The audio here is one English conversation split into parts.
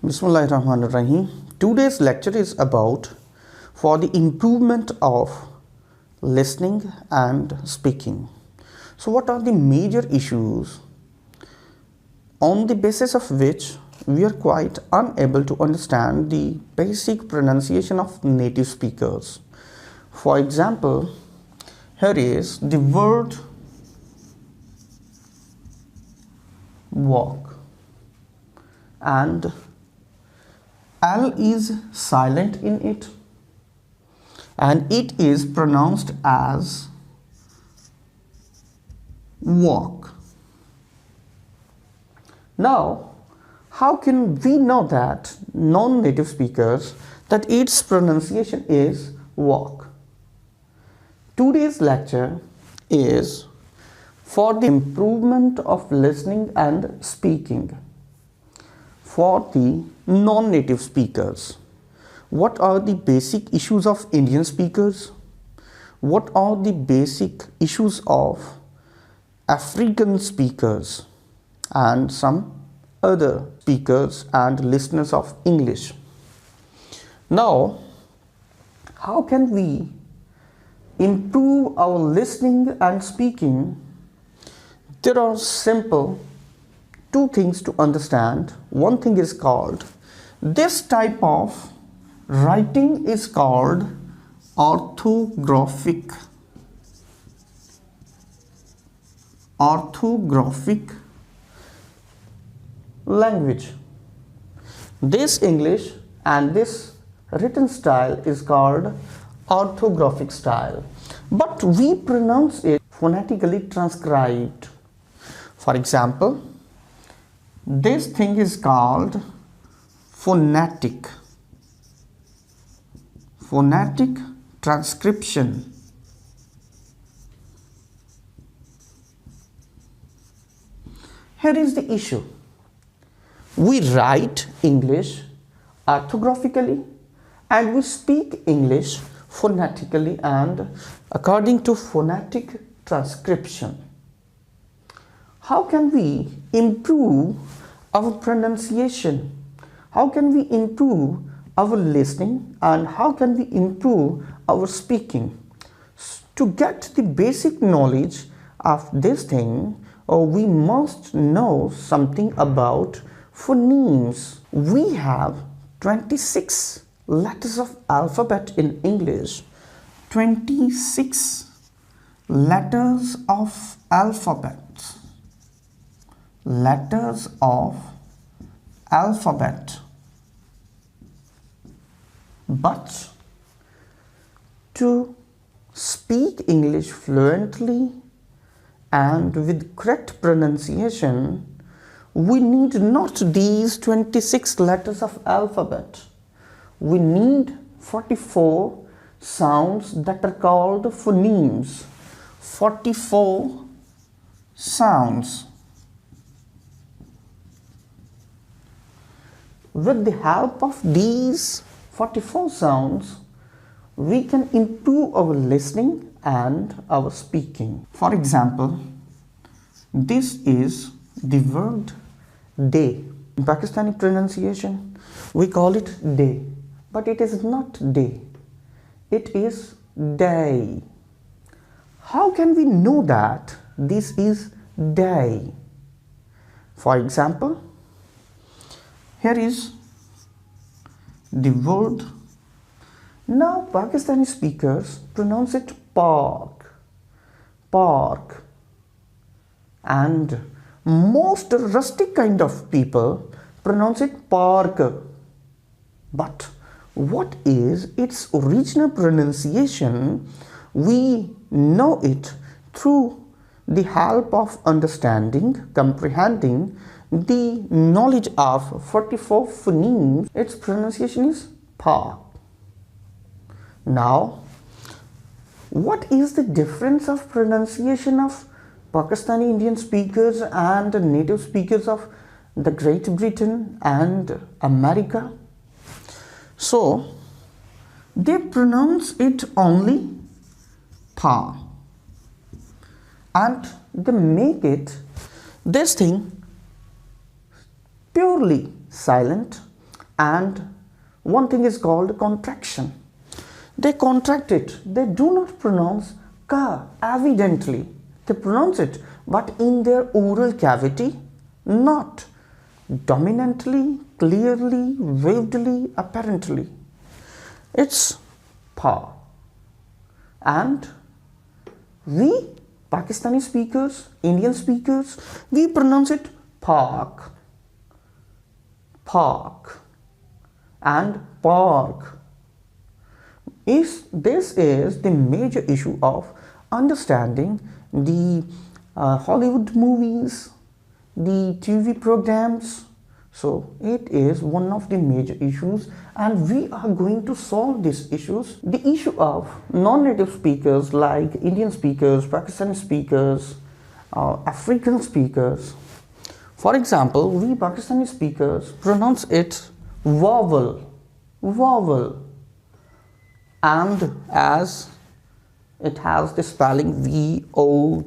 Bismillahirrahmanirrahim. Today's lecture is about for the improvement of listening and speaking. So what are the major issues on the basis of which we are quite unable to understand the basic pronunciation of native speakers? For example, here is the word walk, and L is silent in it and it is pronounced as walk. Now, how can we know that non-native speakers that its pronunciation is walk? Today's lecture is for the improvement of listening and speaking for the non-native speakers. What are the basic issues of Indian speakers? What are the basic issues of African speakers and some other speakers and listeners of English? Now, how can we improve our listening and speaking? There are simple two things to understand. One thing is called, this type of writing is called orthographic language. This English and this written style is called orthographic style, but we pronounce it phonetically transcribed. For example, this thing is called phonetic transcription. Here is the issue. We write English orthographically and we speak English phonetically and according to phonetic transcription. How can we improve our pronunciation? How can we improve our listening and how can we improve our speaking? To get the basic knowledge of this thing, we must know something about phonemes. We have 26 letters of alphabet in English. 26 letters of alphabet. Letters of alphabet. But to speak English fluently and with correct pronunciation, we need not these 26 letters of alphabet. We need 44 sounds that are called phonemes. 44 sounds. With the help of these 44 sounds, we can improve our listening and our speaking. For example, this is the word day. In Pakistani pronunciation, we call it day, but it is not day. It is day. How can we know that this is day? For example, here is the word. Now Pakistani speakers pronounce it park, park, and most rustic kind of people pronounce it park. But what is its original pronunciation? We know it through the help of understanding, comprehending the knowledge of 44 phonemes. Its pronunciation is park. Now, what is the difference of pronunciation of Pakistani Indian speakers and native speakers of the Great Britain and America? So, they pronounce it only pa, and they make it this thing purely silent and one thing is called contraction. They contract it. They do not pronounce ka evidently. They pronounce it, but in their oral cavity, not dominantly, clearly, vividly, apparently. It's pa. And we Pakistani speakers, Indian speakers, we pronounce it park, park, and park. This is the major issue of understanding the Hollywood movies, the TV programs. So it is one of the major issues, and we are going to solve these issues. The issue of non-native speakers like Indian speakers, Pakistani speakers, African speakers. For example, we Pakistani speakers pronounce it vowel, vowel, and as it has the spelling VOWEL,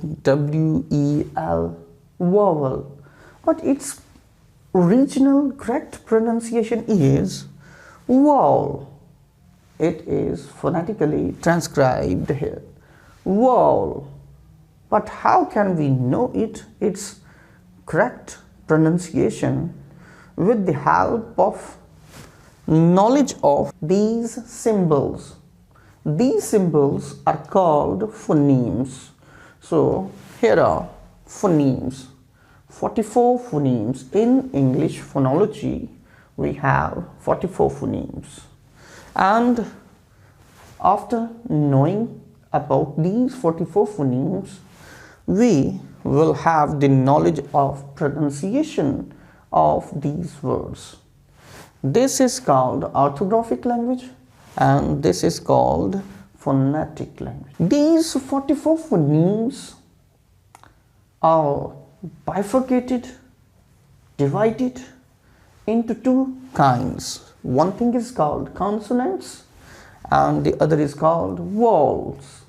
vowel, but its original correct pronunciation is vowel. It is phonetically transcribed here, vowel. But how can we know its correct pronunciation? With the help of knowledge of these symbols. These symbols are called phonemes. So here are phonemes. 44 phonemes. In English phonology, we have 44 phonemes. And after knowing about these 44 phonemes, we will have the knowledge of pronunciation of these words. This is called orthographic language, and this is called phonetic language. These 44 phonemes are bifurcated, divided into two kinds. One thing is called consonants and the other is called vowels.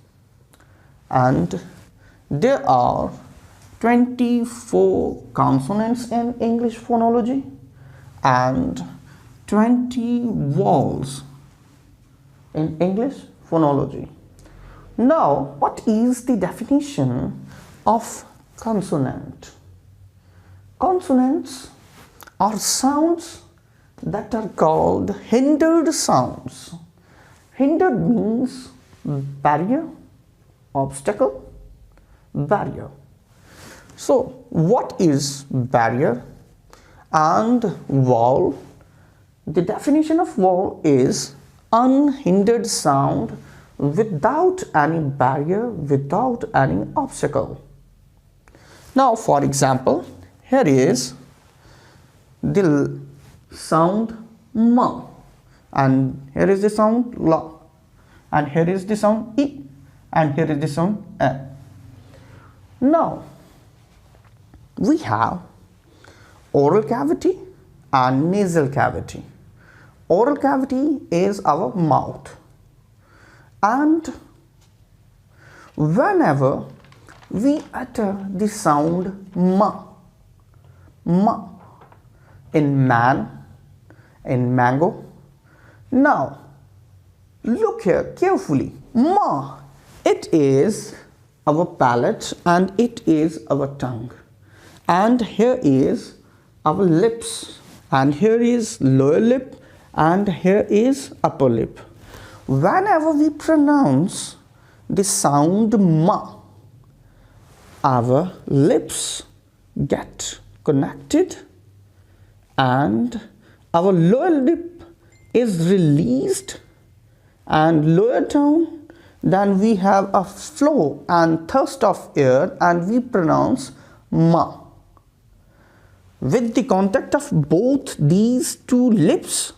And there are 24 consonants in English phonology and 20 vowels in English phonology. Now, what is the definition of consonant? Consonants are sounds that are called hindered sounds. Hindered means barrier, obstacle, barrier. So, what is barrier and vowel? The definition of vowel is unhindered sound without any barrier, without any obstacle. Now, for example, here is the sound ma, and here is the sound la, and here is the sound I, and here is the sound a. Now, we have oral cavity and nasal cavity. Oral cavity is our mouth, and whenever we utter the sound ma, ma, in man, in mango. Now, look here carefully. Ma, it is our palate and it is our tongue. And here is our lips, and here is lower lip, and here is upper lip. Whenever we pronounce the sound ma, our lips get connected and our lower lip is released and lower down. Then we have a flow and thrust of air and we pronounce ma. With the contact of both these two lips,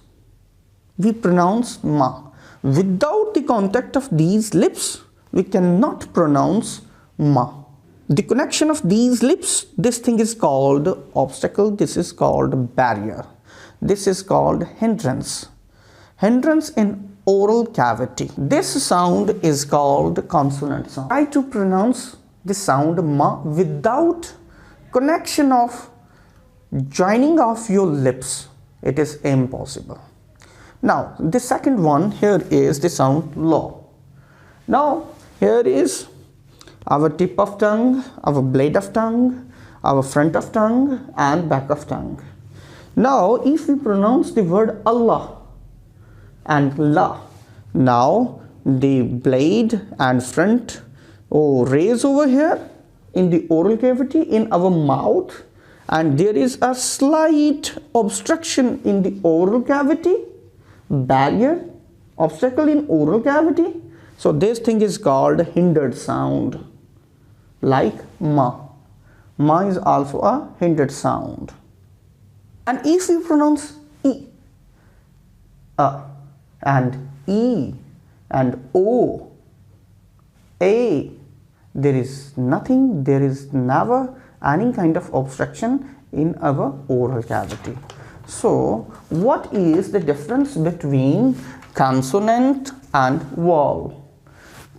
we pronounce ma. Without the contact of these lips, we cannot pronounce ma. The connection of these lips, this thing is called obstacle, this is called barrier, this is called hindrance. Hindrance in oral cavity. This sound is called consonant sound. Try to pronounce the sound ma without connection of joining of your lips. It is impossible. Now the second one here is the sound law. Now here is our tip of tongue, our blade of tongue, our front of tongue and back of tongue. Now if we pronounce the word Allah and La, now the blade and front raise over here in the oral cavity in our mouth, and there is a slight obstruction in the oral cavity, barrier, obstacle in oral cavity. So this thing is called hindered sound, like ma. Ma is also a hindered sound. And if you pronounce E, and E and O, A, there is nothing, there is never any kind of obstruction in our oral cavity. So what is the difference between consonant and vowel?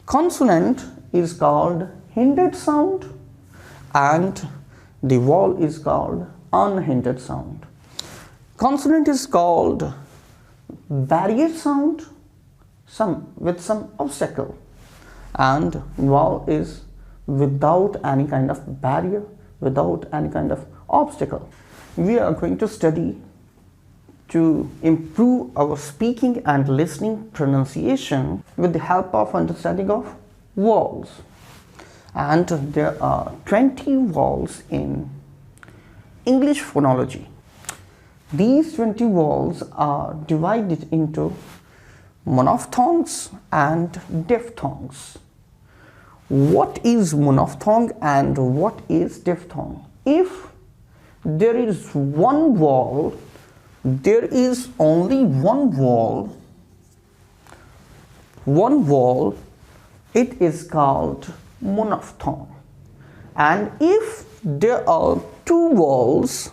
Consonant is called hindered sound and the vowel is called unhindered sound. Consonant is called barrier sound, with some obstacle, and vowel is without any kind of barrier, without any kind of obstacle. We are going to study to improve our speaking and listening pronunciation with the help of understanding of vowels. And there are 20 vowels in English phonology. These 20 vowels are divided into monophthongs and diphthongs. What is monophthong and what is diphthong? If there is one vowel, there is only one vowel, it is called monophthong. And if there are two vowels,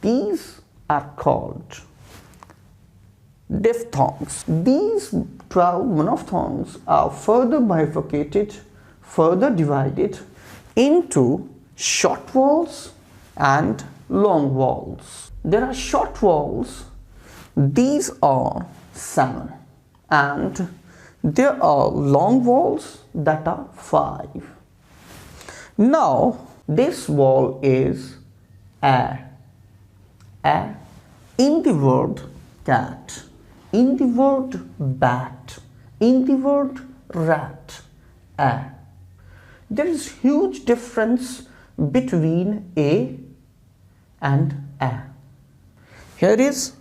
these are called diphthongs. These 12 monophthongs are further bifurcated, further divided into short vowels and long vowels. There are short vowels, these are 7, and there are long vowels that are 5. Now this vowel is a in the word cat, in the word bat, in the word rat, a. There is huge difference between a and a. Here is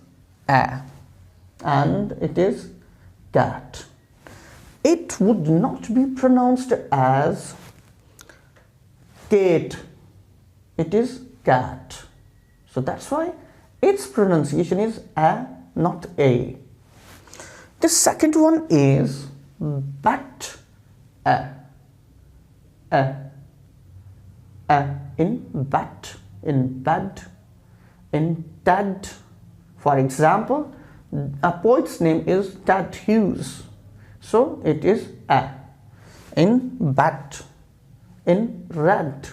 a and it is cat. It would not be pronounced as cat, it is cat. So that's why its pronunciation is a, not a. The second one is bat, a in bat, in bed, in dad. For example, a poet's name is Tad Hughes, so it is a. In bat, in red,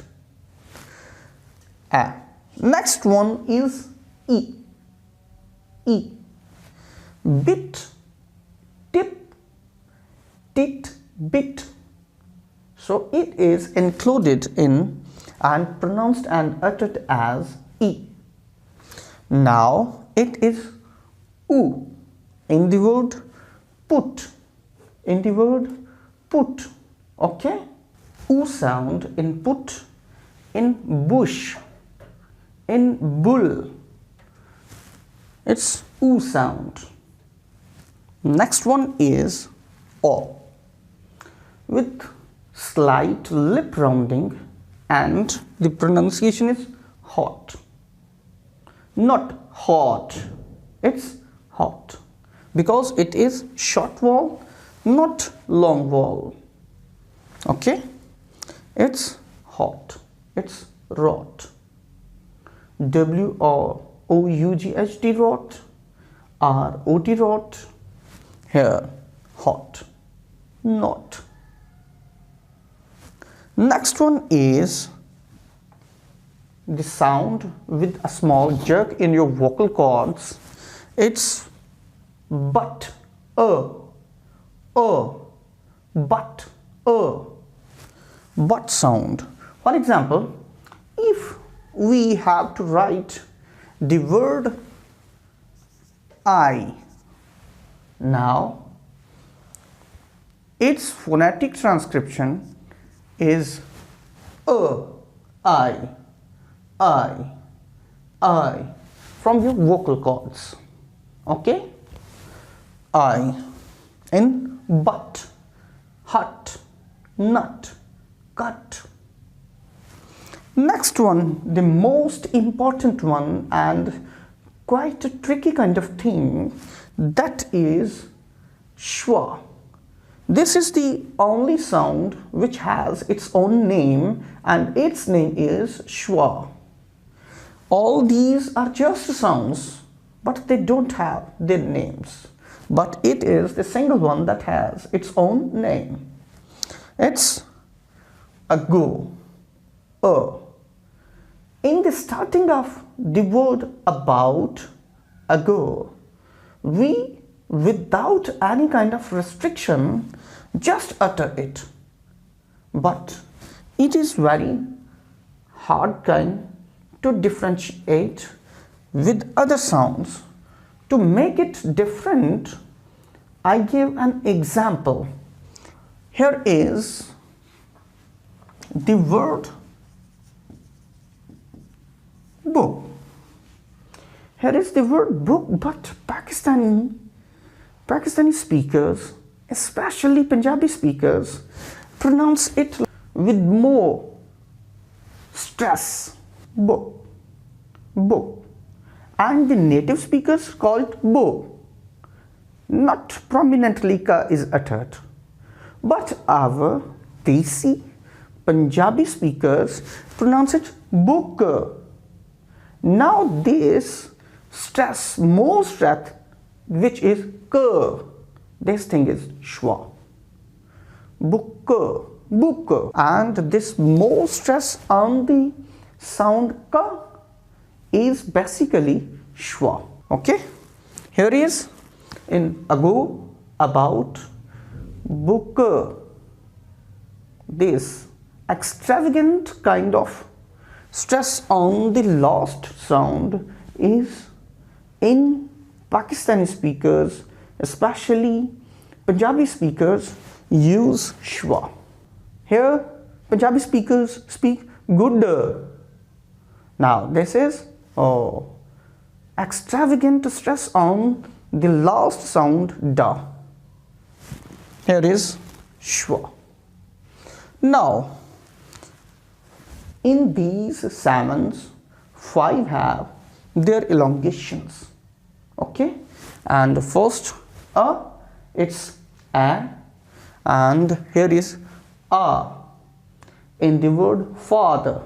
a. Next one is e, bit, tip, tit, bit. So it is included in and pronounced and uttered as e. Now it is oo in the word put, in the word put. Okay, oo sound in put, in bush, in bull, it's oo sound. Next one is o with slight lip rounding, and the pronunciation is hot, not hot, it's hot, because it is short vowel, not long vowel. Okay, it's hot, it's rot, W-R-O-U-G-H-T, rot, R-O-T, rot. Here hot, not. Next one is the sound with a small jerk in your vocal cords. It's but, but, but sound. For example, if we have to write the word I, now its phonetic transcription is I from your vocal cords. Okay? I in but, hut, nut, cut. Next one, the most important one and quite a tricky kind of thing, that is schwa. This is the only sound which has its own name, and its name is schwa. All these are just sounds, but they don't have their names. But it is the single one that has its own name. It's ago, In the starting of the word about, ago, we, without any kind of restriction, just utter it. But it is very hard kind to differentiate with other sounds. To make it different, I give an example. Here is the word book. Here is the word book, but Pakistani speakers, especially Punjabi speakers, pronounce it with more stress. Book, book. And the native speakers call it bo. Not prominently ka is uttered. But our Desi Punjabi speakers pronounce it book. Now this stress, more stress, which is k, this thing is schwa. Book, book. And this more stress on the sound ka is basically schwa. Okay? Here is in ago, about, book. This extravagant kind of stress on the last sound is in Pakistani speakers, especially Punjabi speakers, use schwa. Here Punjabi speakers speak good. Now this is extravagant stress on the last sound da. Here is schwa. Now in these salmons, 5 have their elongations. Okay, and first it's a, and here is a in the word father,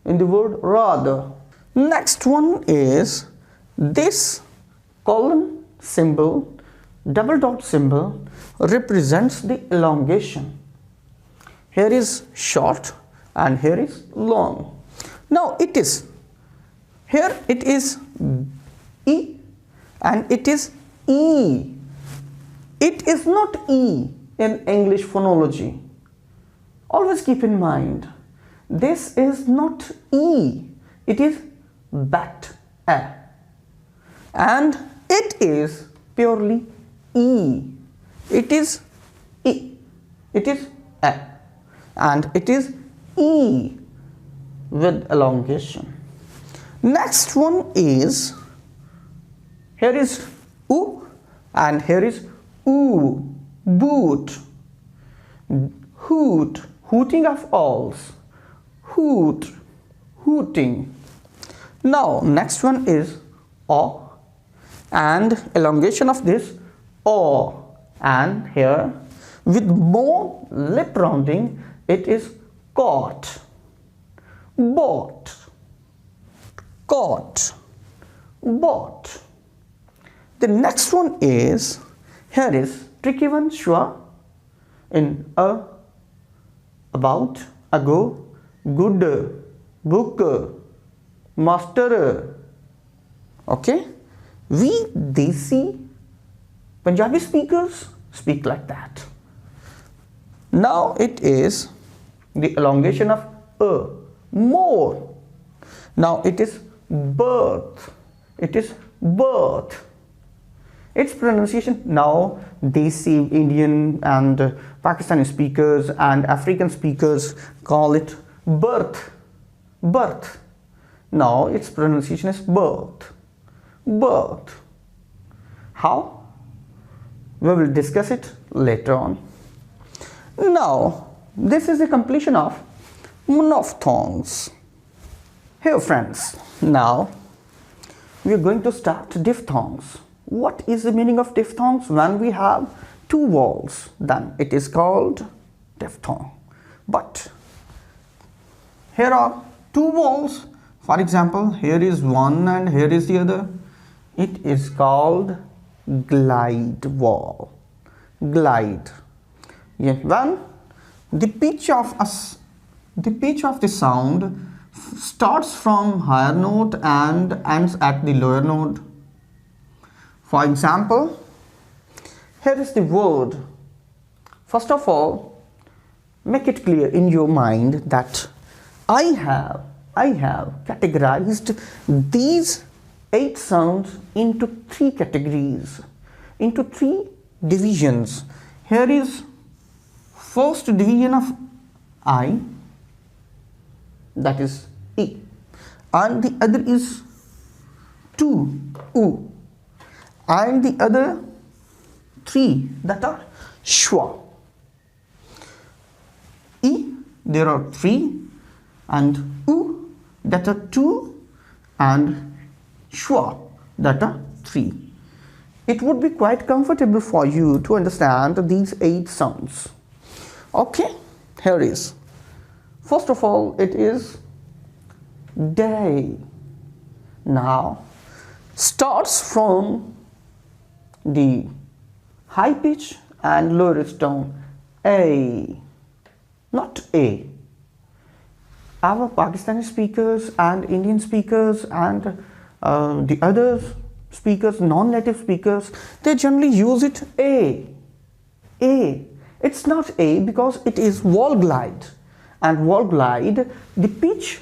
in the word rather. Next one is this colon symbol, double dot symbol represents the elongation. Here is short and here is long. Now it is, here it is E and it is E. It is not E in English phonology. Always keep in mind, this is not E, it is bat, a. And it is purely E. It is E. It is a. And it is E with elongation. Next one is, here is U and here is oo, boot, hoot, hooting of owls, hoot, hooting. Now next one is O and elongation of this O, and here with more lip rounding it is caught, bought, caught, bought. The next one is, here is tricky one, schwa, in a, about, ago, good, book, master. Okay, we Desi Punjabi speakers speak like that. Now it is the elongation of more. Now it is birth. It is birth. Its pronunciation now Desi, Indian and Pakistani speakers and African speakers call it birth. Birth. Now its pronunciation is birth. Birth. How? We will discuss it later on. Now this is the completion of monophthongs. Here friends, now we are going to start diphthongs. What is the meaning of diphthongs? When we have two vowels, then it is called diphthong. But here are two vowels. For example, here is one and here is the other. It is called glide vowel. Glide. Yeah. When the pitch of the sound starts from higher note and ends at the lower note. For example, here is the word. First of all, make it clear in your mind that I have categorized these 8 sounds into 3 categories, into 3 divisions. Here is first division of I, that is E, and the other is 2, U, and the other 3 that are schwa. E, there are 3, and U, that are 2, and schwa, that are 3. It would be quite comfortable for you to understand these 8 sounds. Okay, here is. First of all, it is day. Now, starts from the high pitch and lowest tone, A, not A. Our Pakistani speakers and Indian speakers and the other speakers, non-native speakers, they generally use it A. A. It's not A because it is wall glide. And wall glide, the pitch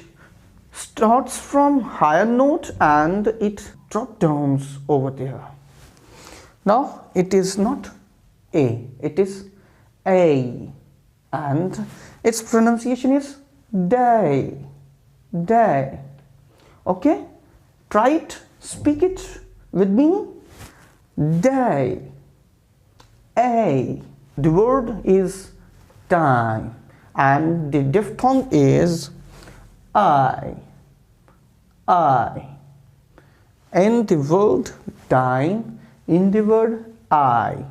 starts from higher note and it drop downs over there. Now it is not A, it is A, and its pronunciation is day. Day. Okay, try it, speak it with me. Day. A. The word is time and the diphthong is I. In the word time, in the word I.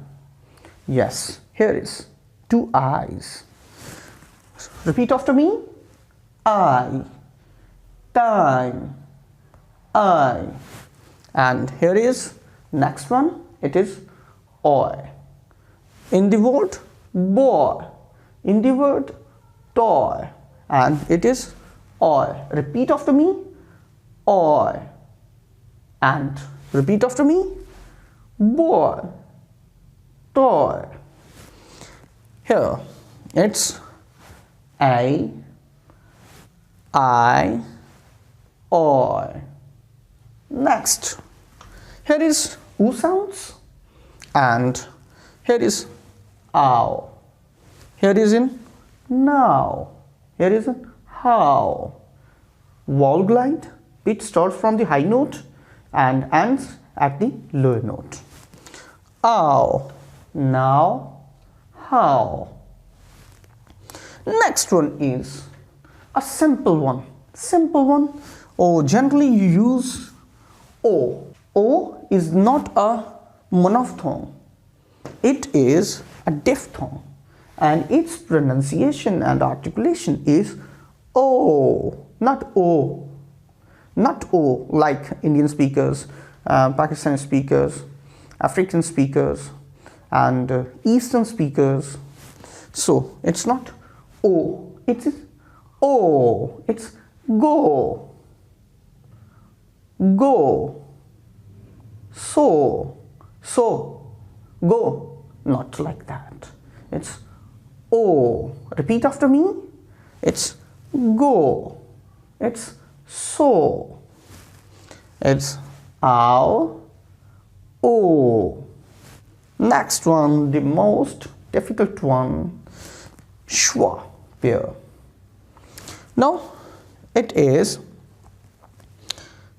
Yes, here is 2 I's. Repeat after me. I. Time. I. And here is next one. It is I. In the word boy, in the word toy, and it is I. Repeat after me. I. And repeat after me. Boy, toy. Here it's A, I, O. Next, here is U sounds and here is ow. Here is in now. Here is in how. Vowel glide, pitch starts from the high note and ends at the lower note. Ow, now, how. Next one is a simple one. Simple one. Oh, generally you use O. O is not a monophthong. It is a diphthong and its pronunciation and articulation is O, not O. Not O like Indian speakers, Pakistani speakers, African speakers and Eastern speakers. So it's not O, it is O, it's go. go, so, go, not like that. It's O. Repeat after me. It's go. It's so. It's ow, o. Next one, the most difficult one, schwa, pair. Now it is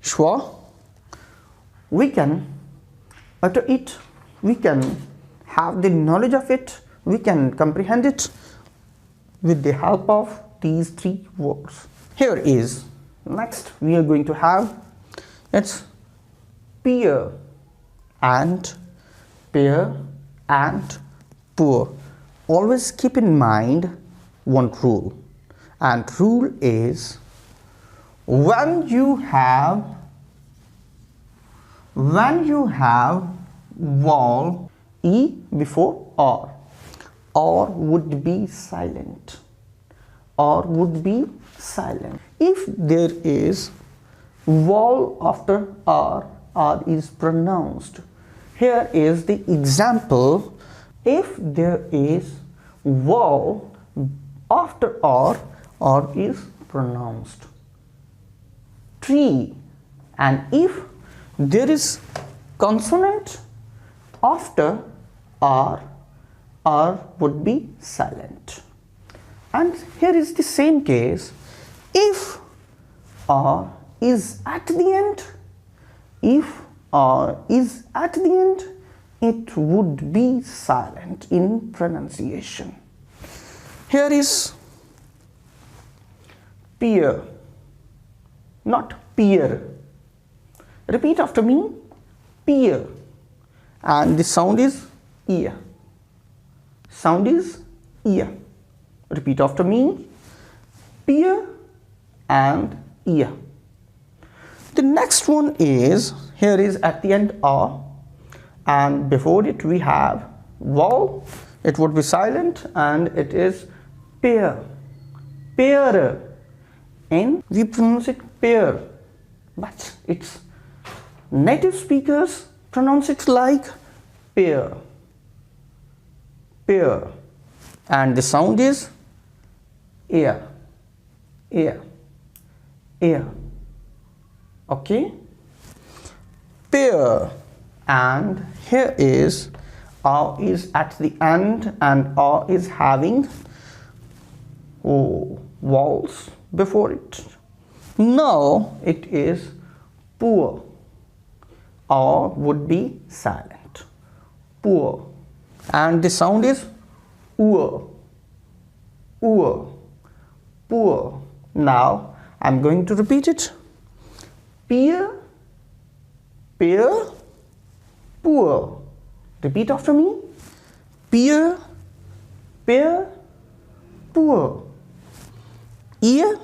schwa. We can utter it, we can have the knowledge of it, we can comprehend it with the help of these three words. Here is next we are going to have, it's peer and poor. Always keep in mind one rule, and rule is when you have vowel E before or would be silent, If there is vowel after R is pronounced. Here is the example. If there is vowel after R is pronounced. Tree. And if there is consonant after R would be silent. And here is the same case. If R is at the end, it would be silent in pronunciation. Here is peer, not peer. Repeat after me, peer. And the sound is ear. Repeat after me, peer and ear. The next one is, here is at the end R, and before it we have vowel, it would be silent, and it is pear, and we pronounce it pear, but it's native speakers pronounce it like pear, and the sound is ear. Okay, pear. And here is R is at the end, and R is having vowels before it. Now it is poor. R would be silent, poor, and the sound is poor. Now I'm going to repeat it. Peer, poor. Repeat after me. Peer, poor. Ear,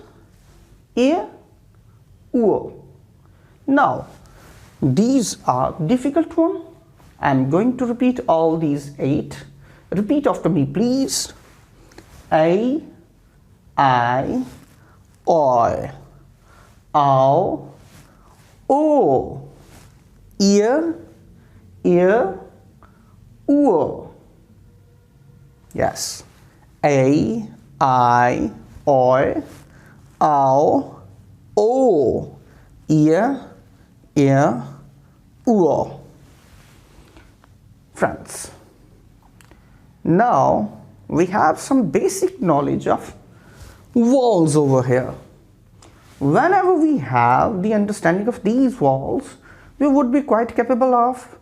oor. Now these are difficult one. I'm going to repeat all these 8. Repeat after me, please. A, I, O, ow, o. Ear, oor. Yes. A, I, O, ow, o. Ear, oor. Friends, now we have some basic knowledge of vowels over here. Whenever we have the understanding of these vowels, we would be quite capable of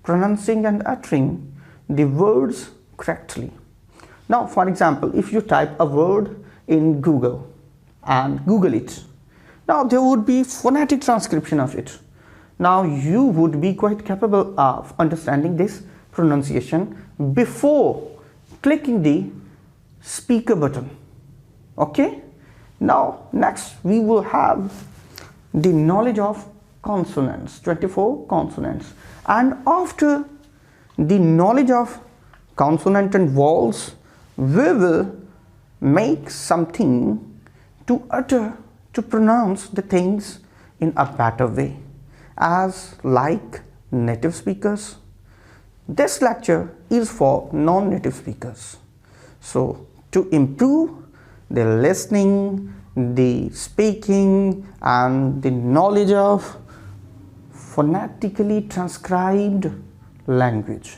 pronouncing and uttering the words correctly. Now, for example, if you type a word in Google and Google it, now there would be phonetic transcription of it. Now you would be quite capable of understanding this pronunciation before clicking the speaker button. Okay, now next we will have the knowledge of consonants, 24 consonants, and after the knowledge of consonant and vowels, we will make something to utter, to pronounce the things in a better way. as like native speakers. This lecture is for non-native speakers. So to improve the listening, the speaking and the knowledge of phonetically transcribed language.